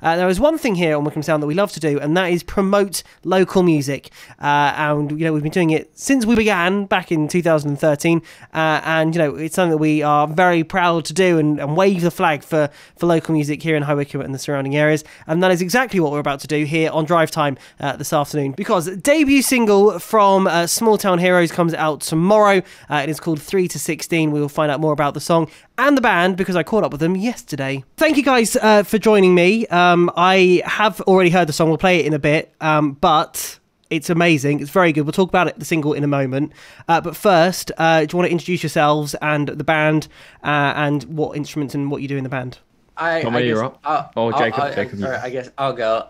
There is one thing here on Wickham Sound that we love to do, and that is promote local music. And we've been doing it since we began back in 2013, and it's something that we are very proud to do and wave the flag for local music here in High Wycombe and the surrounding areas. And that is exactly what we're about to do here on Drive Time this afternoon, because debut single from Small Town Heroes comes out tomorrow. It is called 3 to 16. We will find out more about the song and the band because I caught up with them yesterday. Thank you guys for joining me. I have already heard the song. We'll play it in a bit, but it's amazing. It's very good. We'll talk about the single in a moment. But first, do you want to introduce yourselves and the band and what instruments and what you do in the band? You're up. Jacob. I guess I'll go.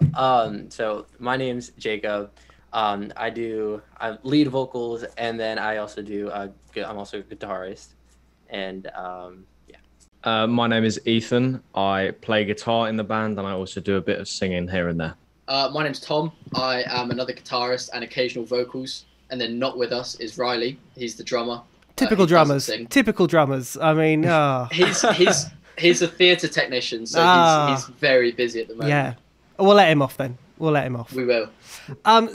So my name's Jacob. I lead vocals, and then I also do. I'm also a guitarist, and my name is Ethan. I play guitar in the band, and I also do a bit of singing here and there. My name's Tom. I am another guitarist and occasional vocals. And then not with us is Riley. He's the drummer. Typical drummers. Typical drummers. I mean, he's a theatre technician, so he's very busy at the moment. Yeah. We'll let him off then. We'll let him off. We will.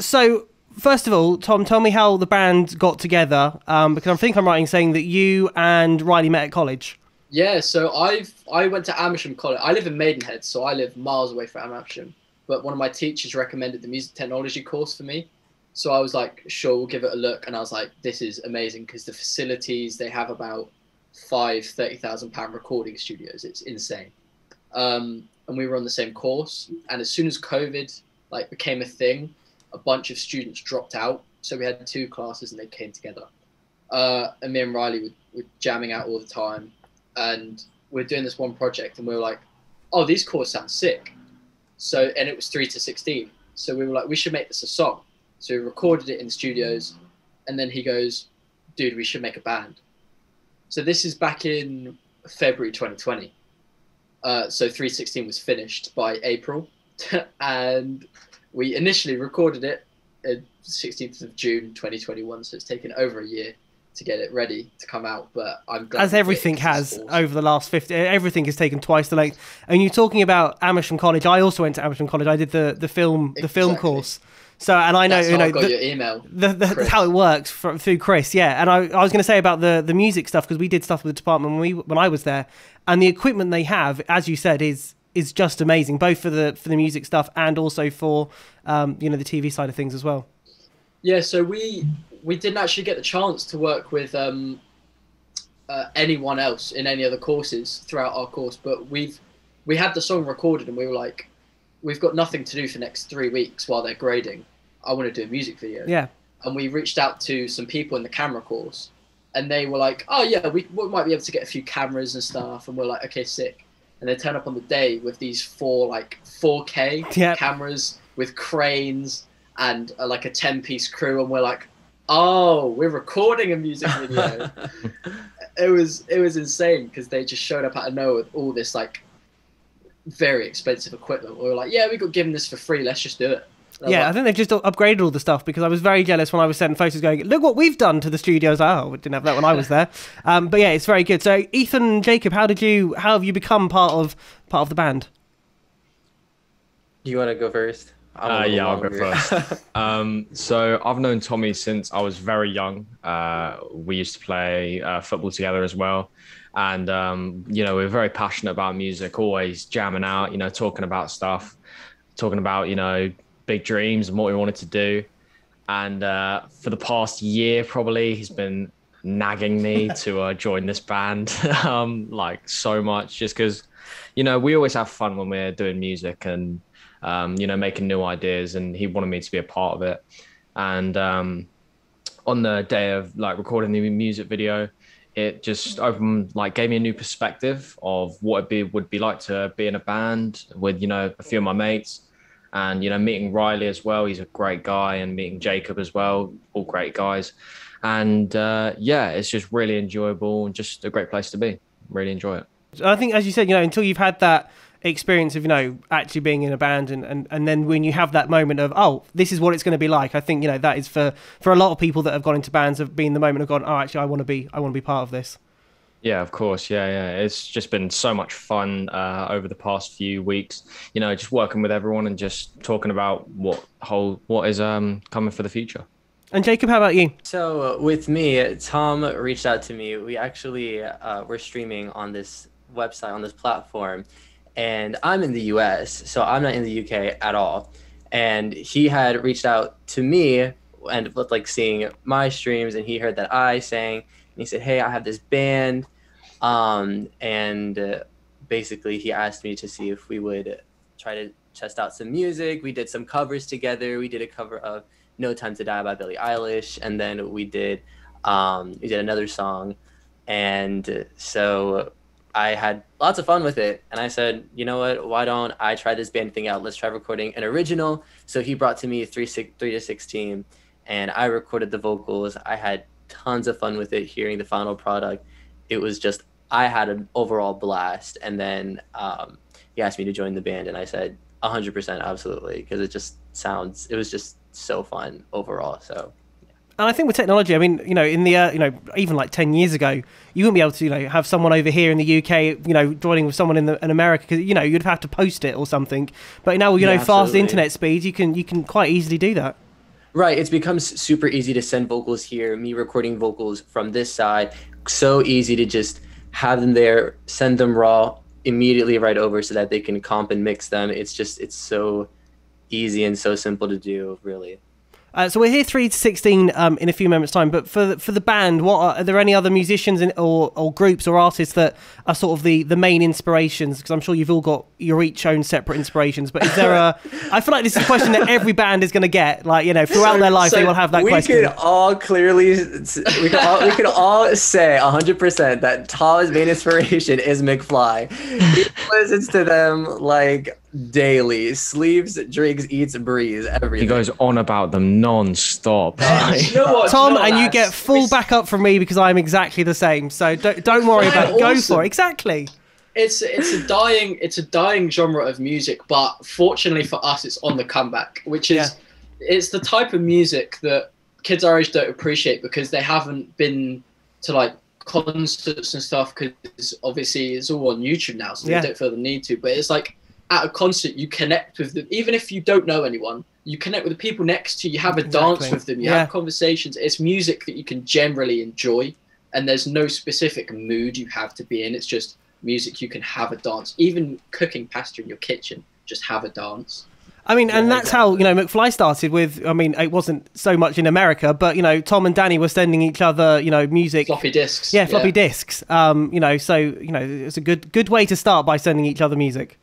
So first of all, Tom, tell me how the band got together, because I think I'm right in saying that you and Riley met at college. Yeah, so I went to Amersham College. I live in Maidenhead, so I live miles away from Amersham. But one of my teachers recommended the music technology course for me. So I was like, sure, we'll give it a look. And I was like, this is amazing because the facilities, they have about 30,000 pound recording studios. It's insane. And we were on the same course. And as soon as COVID became a thing, a bunch of students dropped out. So we had 2 classes and they came together. And me and Riley were jamming out all the time. And we're doing this one project and we were like, oh, these chords sound sick. And it was 3 to 16. So we were like, we should make this a song. So we recorded it in studios. And then he goes, dude, we should make a band. So this is back in February 2020. So 316 was finished by April. And we initially recorded it on 16th of June 2021. So it's taken over a year to get it ready to come out, but I'm glad. As everything has over the last 50, everything has taken twice the length. And you're talking about Amersham College. I also went to Amersham College. I did the film course. So, and I know, that's how I got your email. That's how it works through Chris. Yeah, and I was going to say about the music stuff because we did stuff with the department when I was there, and the equipment they have, as you said, is just amazing, both for the music stuff and also for the TV side of things as well. Yeah, so we didn't actually get the chance to work with anyone else in any other courses throughout our course, but we had the song recorded and we were like, we've got nothing to do for the next 3 weeks while they're grading. I want to do a music video. Yeah. And we reached out to some people in the camera course and they were like, oh yeah, we might be able to get a few cameras and stuff. And we're like, okay, sick. And they turn up on the day with these 4K cameras with cranes and a 10-piece crew. And we're like, oh, we're recording a music video. It was insane because they just showed up out of nowhere with all this very expensive equipment. We were like, yeah, we got given this for free. Let's just do it. Yeah, I think they've just upgraded all the stuff because I was very jealous when I was sending photos going, look what we've done to the studios. Oh, we didn't have that when I was there. But yeah, it's very good. So Ethan and Jacob, how have you become part of the band? Do you want to go first? Yeah, I'll go first. So I've known Tommy since I was very young. We used to play football together as well. And, we're very passionate about music, always jamming out, talking about stuff, talking about, big dreams and what we wanted to do. And for the past year, probably, he's been nagging me to join this band, so much, just because, we always have fun when we're doing music and, making new ideas, and he wanted me to be a part of it. And on the day of recording the music video, it just gave me a new perspective of what it would be like to be in a band with, a few of my mates. And, meeting Riley as well, he's a great guy, and meeting Jacob as well, all great guys. And it's just really enjoyable and just a great place to be. Really enjoy it. I think, as you said, until you've had that experience of, actually being in a band and then when you have that moment of, oh, this is what it's going to be like, I think, that is for a lot of people that have gone into bands, have been the moment of gone, oh, actually, I want to be part of this. Yeah, of course. Yeah, yeah. It's just been so much fun over the past few weeks. You know, just working with everyone and just talking about what is coming for the future. And Jacob, how about you? So with me, Tom reached out to me. We actually were streaming on this website, on this platform, and I'm in the US, so I'm not in the UK at all. And he had reached out to me and like seeing my streams, and he heard that I sang, and he said, "Hey, I have this band," and basically he asked me to see if we would try to test out some music. We did some covers together. We did a cover of "No Time to Die" by Billie Eilish, and then we did another song, and so I had lots of fun with it. And I said, you know what? Why don't I try this band thing out? Let's try recording an original. So he brought to me a 3-6 team, and I recorded the vocals. I had tons of fun with it. Hearing the final product, it was just I had an overall blast. And then he asked me to join the band, and I said 100% absolutely, because it was just so fun overall. So, and I think with technology, I mean, you know, in the even like 10 years ago, you wouldn't be able to, have someone over here in the UK, joining with someone in America, because you'd have to post it or something. But now, fast absolutely. internet speeds, you can quite easily do that. Right, it's become super easy to send vocals here. Me recording vocals from this side, so easy to just have them there, send them raw, immediately right over, so that they can comp and mix them. It's so easy and so simple to do, really. So we're here 3-16 in a few moments' time. But for the band, are there any other musicians or groups or artists that are sort of the main inspirations? Because I'm sure you've all got your each own separate inspirations. But is there I feel like this is a question that every band is going to get. Like, throughout their life, they will have that question. We could all say 100% that Tom's main inspiration is McFly. He listens to them like daily, sleeps, drinks, eats, breathes, everything. He goes on about them non-stop. You know what, Tom, and you lads? get full backup from me because I'm exactly the same. So don't worry about it. Go for it. Exactly. It's a dying genre of music, but fortunately for us, it's on the comeback, which is it's the type of music that kids our age don't appreciate because they haven't been to like concerts and stuff, because obviously it's all on YouTube now, so they don't feel the need to. But it's like at a concert, you connect with them, even if you don't know anyone. You connect with the people next to you. You have a dance with them. You have conversations. It's music that you can generally enjoy, and there's no specific mood you have to be in. It's just music you can have a dance. Even cooking pasta in your kitchen, just have a dance. I mean, and that's how, McFly started with, I mean, it wasn't so much in America, but, Tom and Danny were sending each other, music. Floppy disks. Yeah, floppy disks. So, it's a good way to start by sending each other music.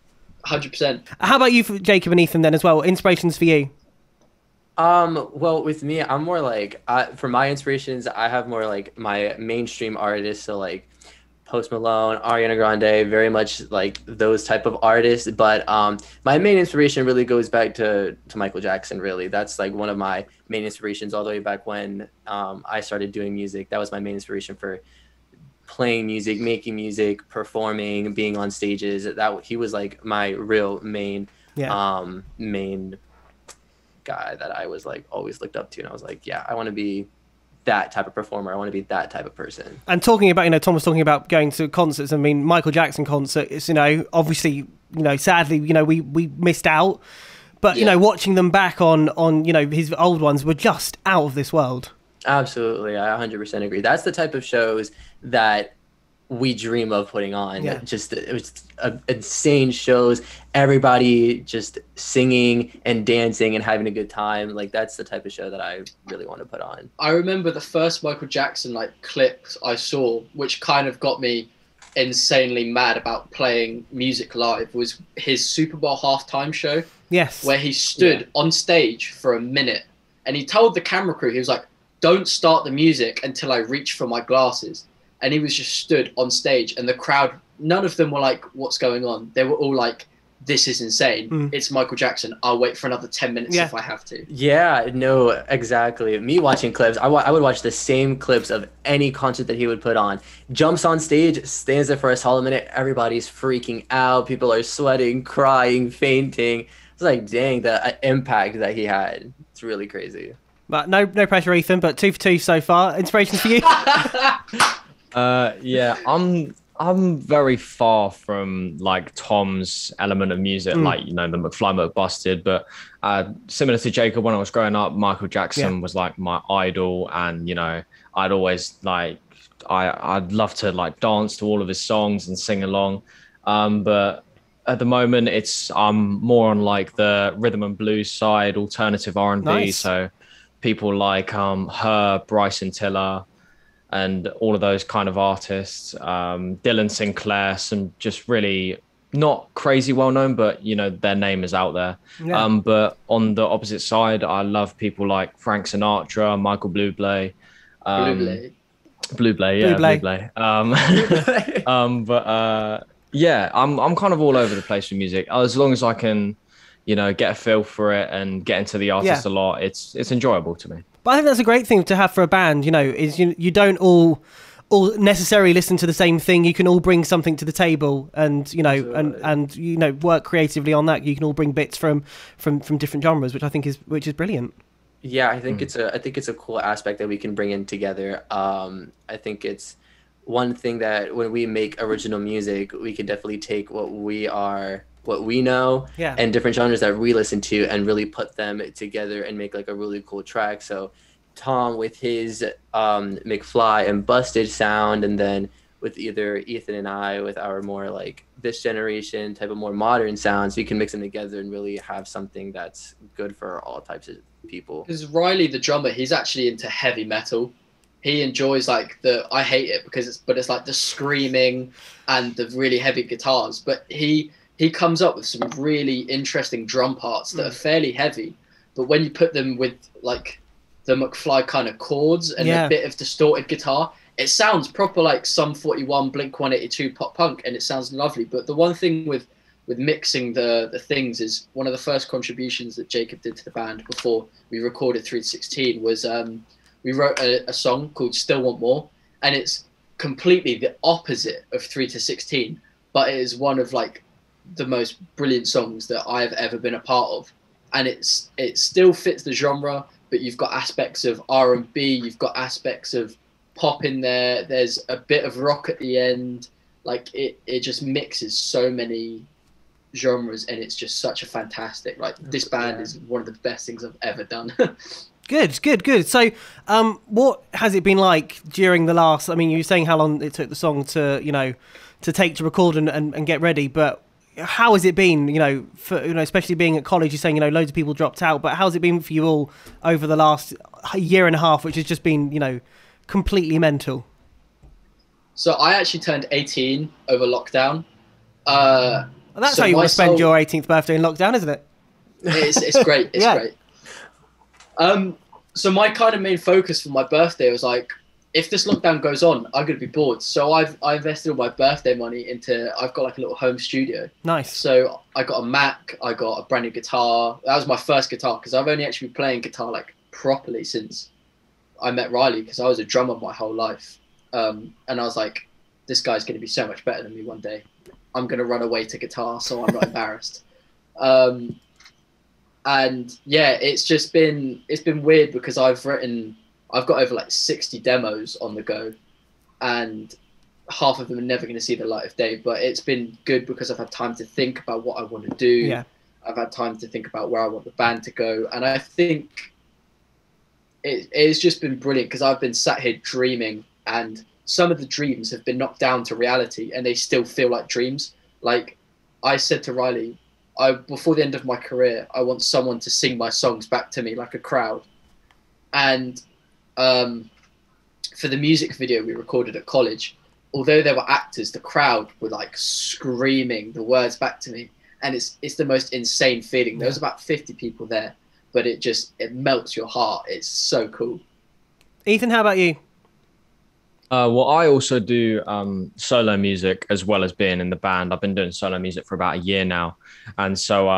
100%. How about you, Jacob and Ethan, then as well? Inspirations for you? Well, with me, I'm more like, for my inspirations, I have more like my mainstream artists. So like Post Malone, Ariana Grande, very much like those type of artists. But my main inspiration really goes back to Michael Jackson, really. That's like one of my main inspirations all the way back when I started doing music. That was my main inspiration for playing music, making music, performing, being on stages. That he was like my real main guy that I was like always looked up to, and I was like, yeah, I want to be that type of performer. I want to be that type of person. And talking about, Tom was talking about going to concerts. I mean, Michael Jackson concerts, obviously, sadly, we missed out, but watching them back on his old ones were just out of this world. Absolutely, I 100% agree. That's the type of shows that we dream of putting on. It was insane shows, everybody just singing and dancing and having a good time. Like, that's the type of show that I really want to put on. I remember the first Michael Jackson clips I saw, which kind of got me insanely mad about playing music live, was his Super Bowl halftime show. Yes, where he stood on stage for a minute and he told the camera crew, he was like, "Don't start the music until I reach for my glasses." And he was just stood on stage, and the crowd, none of them were like, "What's going on?" They were all like, "This is insane. It's Michael Jackson. I'll wait for another 10 minutes if I have to." Yeah, no, exactly. Me watching clips, I would watch the same clips of any concert that he would put on. Jumps on stage, stands there for a solid minute. Everybody's freaking out. People are sweating, crying, fainting. It's like, dang, the impact that he had. It's really crazy. But no pressure, Ethan, but 2 for 2 so far. Inspirations for you? Yeah, I'm very far from like Tom's element of music, like you know the McFly McBusted, but similar to Jacob, when I was growing up, Michael Jackson was like my idol, and you know I'd always like I'd love to like dance to all of his songs and sing along, but at the moment I'm more on like the rhythm and blues side, alternative R&B, Nice. so people like her, Bryson Tiller, and all of those kind of artists, Dylan Sinclair, some just really not crazy well known, but you know their name is out there. Yeah. But on the opposite side, I love people like Frank Sinatra, Michael Bublé, Blue Bublé, yeah, Bublé. Bublé. Yeah, I'm kind of all over the place with music as long as I can, you know, get a feel for it and get into the artist a lot. It's enjoyable to me. But I think that's a great thing to have for a band, you know, is you don't all necessarily listen to the same thing. You can all bring something to the table, and you know, and you know, work creatively on that. You can all bring bits from different genres, which I think is brilliant. Yeah, I think it's a cool aspect that we can bring in together. I think it's one thing that when we make original music, we can definitely take what we know and different genres that we listen to and really put them together and make like a really cool track. So Tom with his McFly and Busted sound, and then with either Ethan and I with our more like this generation type of more modern sounds, we can mix them together and really have something that's good for all types of people. Because Riley, the drummer, he's actually into heavy metal. He enjoys like I hate it because it's like the screaming and the really heavy guitars, but he comes up with some really interesting drum parts that are fairly heavy, but when you put them with like the McFly kind of chords and a bit of distorted guitar, it sounds proper like Sum 41, Blink-182 pop punk, and it sounds lovely. But the one thing with mixing the things is one of the first contributions that Jacob did to the band before we recorded 3-16 was we wrote a song called Still Want More, and it's completely the opposite of 3-16, but it is one of like the most brilliant songs that I've ever been a part of. And it still fits the genre, but you've got aspects of R&B, you've got aspects of pop in there, there's a bit of rock at the end. Like it just mixes so many genres, and it's just such a fantastic, like this band is one of the best things I've ever done. Good. So, what has it been like during the last? I mean, you were saying how long it took the song to, you know, to take to record and get ready. But how has it been? You know, for especially being at college, you're saying loads of people dropped out. But how's it been for you all over the last year and a half, which has just been completely mental? So I actually turned 18 over lockdown. That's how you want to spend your 18th birthday in lockdown, isn't it? It's great. It's great. So my kind of main focus for my birthday was like, if this lockdown goes on, I'm going to be bored. So I invested all my birthday money into, I've got like a little home studio. Nice. So I got a Mac, I got a brand new guitar. That was my first guitar, because I've only actually been playing guitar like properly since I met Riley, because I was a drummer my whole life. And I was like, this guy's going to be so much better than me one day. I'm going to run away to guitar so I'm not embarrassed. And yeah, it's been weird because I've got over like 60 demos on the go, and half of them are never going to see the light of day, but it's been good because I've had time to think about what I want to do. Yeah. I've had time to think about where I want the band to go. And I think it's just been brilliant because I've been sat here dreaming, and some of the dreams have been knocked down to reality and they still feel like dreams. Like I said to Riley, before the end of my career, I want someone to sing my songs back to me like a crowd. And for the music video we recorded at college, although there were actors, the crowd were like screaming the words back to me. And it's the most insane feeling. There was about 50 people there, but it melts your heart. It's so cool. Ethan, how about you? Well, I also do solo music as well as being in the band. I've been doing solo music for about a year now. And so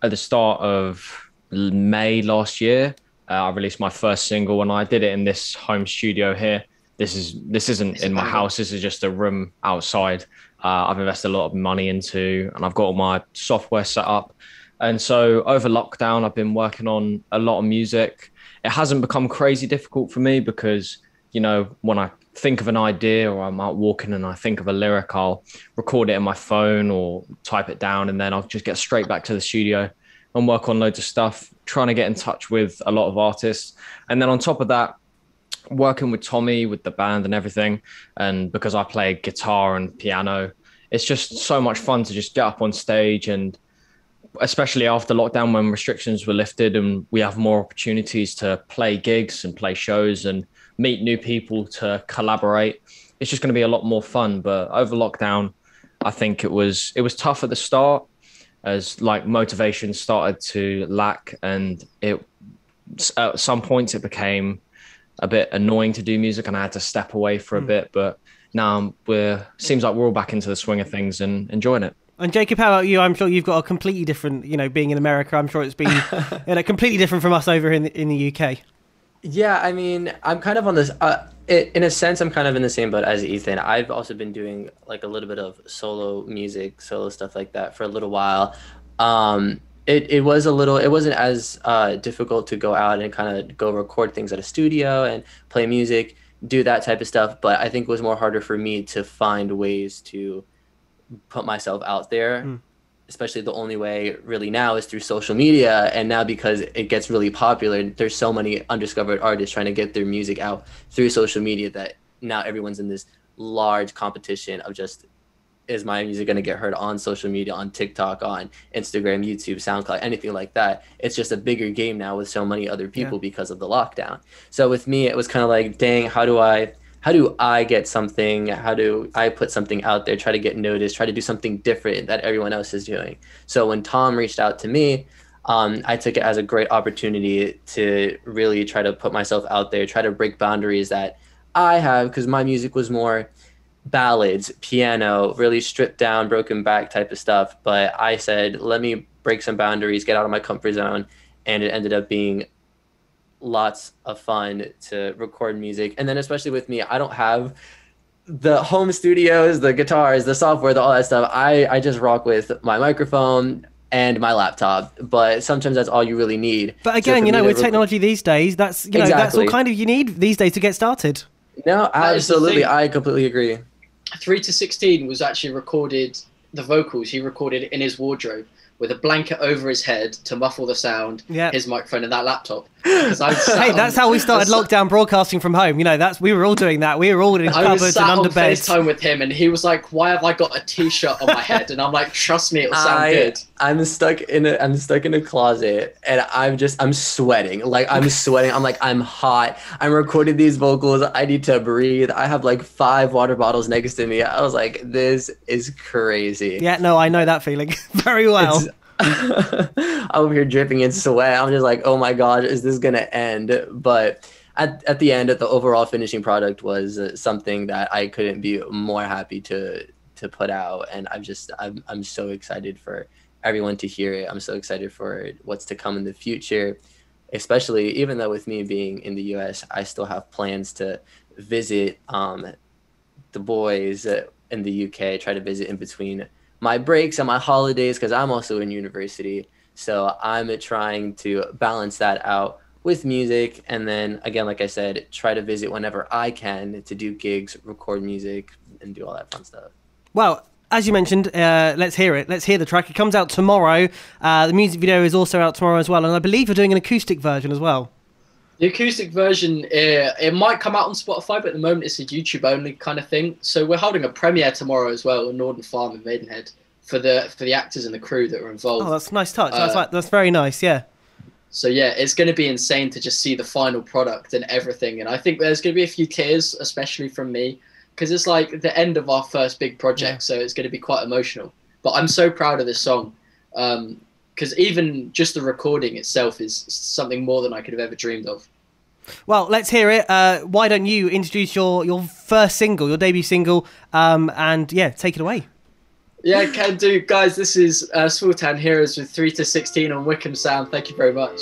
at the start of May last year, I released my first single, and I did it in this home studio here. This isn't in my house. This is just a room outside. I've invested a lot of money into, and I've got all my software set up. And so over lockdown, I've been working on a lot of music. It hasn't become crazy difficult for me because you know, when I think of an idea or I'm out walking and I think of a lyric, I'll record it in my phone or type it down, and then I'll just get straight back to the studio and work on loads of stuff, trying to get in touch with a lot of artists. And then on top of that, working with Tommy, with the band and everything. And because I play guitar and piano, it's just so much fun to just get up on stage, and especially after lockdown when restrictions were lifted and we have more opportunities to play gigs and play shows and meet new people to collaborate. It's just going to be a lot more fun. But over lockdown, I think it was tough at the start, as like motivation started to lack, and at some points it became a bit annoying to do music and I had to step away for a bit. But now seems like we're all back into the swing of things and enjoying it. And Jacob, how about you? I'm sure you've got a completely different, you know, being in America, I'm sure it's been completely different from us over in the UK. Yeah, I mean, I'm kind of on this, in a sense, I'm kind of in the same boat as Ethan. I've also been doing like a little bit of solo music, solo stuff like that for a little while. It wasn't as difficult to go out and kind of go record things at a studio and play music, do that type of stuff. But I think it was more harder for me to find ways to put myself out there. Especially the only way really now is through social media. And now because it gets really popular, there's so many undiscovered artists trying to get their music out through social media that now everyone's in this large competition of just, is my music going to get heard on social media, on TikTok, on Instagram, YouTube, SoundCloud, anything like that. It's just a bigger game now with so many other people because of the lockdown. So with me, it was kind of like, dang, how do I get something? How do I put something out there, try to get noticed, try to do something different that everyone else is doing? So when Tom reached out to me, I took it as a great opportunity to really try to put myself out there, try to break boundaries that I have, because my music was more ballads, piano, really stripped down, broken back type of stuff. But I said, let me break some boundaries, get out of my comfort zone. And it ended up being lots of fun to record music. And then especially with me, I don't have the home studios, the guitars, the software, all that stuff. I just rock with my microphone and my laptop, but sometimes that's all you really need. But again, you know, with technology these days, that's, you know, that's all kind of you need these days to get started. No, absolutely. I completely agree. 3 to 16 was actually recorded, the vocals he recorded in his wardrobe with a blanket over his head to muffle the sound, his microphone and that laptop. Hey, that's how we started lockdown broadcasting from home. You know, we were all doing that. We were all in cupboards and under beds. I was sat on FaceTime with him and he was like, why have I got a t-shirt on my head? And I'm like, trust me, it'll sound good. I'm stuck in a closet and I'm sweating. Like I'm sweating. I'm like, I'm hot. I'm recording these vocals. I need to breathe. I have like 5 water bottles next to me. I was like, this is crazy. Yeah, no, I know that feeling very well. I'm over here dripping in sweat. I'm just like, oh my God, is this gonna end? But at the end, the overall finishing product was something that I couldn't be more happy to put out. And I'm so excited for everyone to hear it. I'm so excited for what's to come in the future, especially even though with me being in the US, I still have plans to visit the boys in the UK, try to visit in between my breaks and my holidays, because I'm also in university. So I'm trying to balance that out with music. And then again, like I said, try to visit whenever I can to do gigs, record music, and do all that fun stuff. Well, as you mentioned, let's hear it. Let's hear the track. It comes out tomorrow. The music video is also out tomorrow as well. And I believe you're doing an acoustic version as well. The acoustic version, it might come out on Spotify, but at the moment it's a YouTube only kind of thing. So we're holding a premiere tomorrow as well in Northern Farm in Maidenhead for the actors and the crew that are involved. Oh, that's a nice touch. That's very nice, yeah. So yeah, it's going to be insane to just see the final product and everything. And I think there's going to be a few tears, especially from me, because it's like the end of our first big project. So it's going to be quite emotional. But I'm so proud of this song. Because even just the recording itself is something more than I could have ever dreamed of. Well, let's hear it. Why don't you introduce your first single, your debut single, and yeah, take it away. Yeah, can do. Guys, this is Small Town Heroes with 3 to 16 on Wickham Sound. Thank you very much.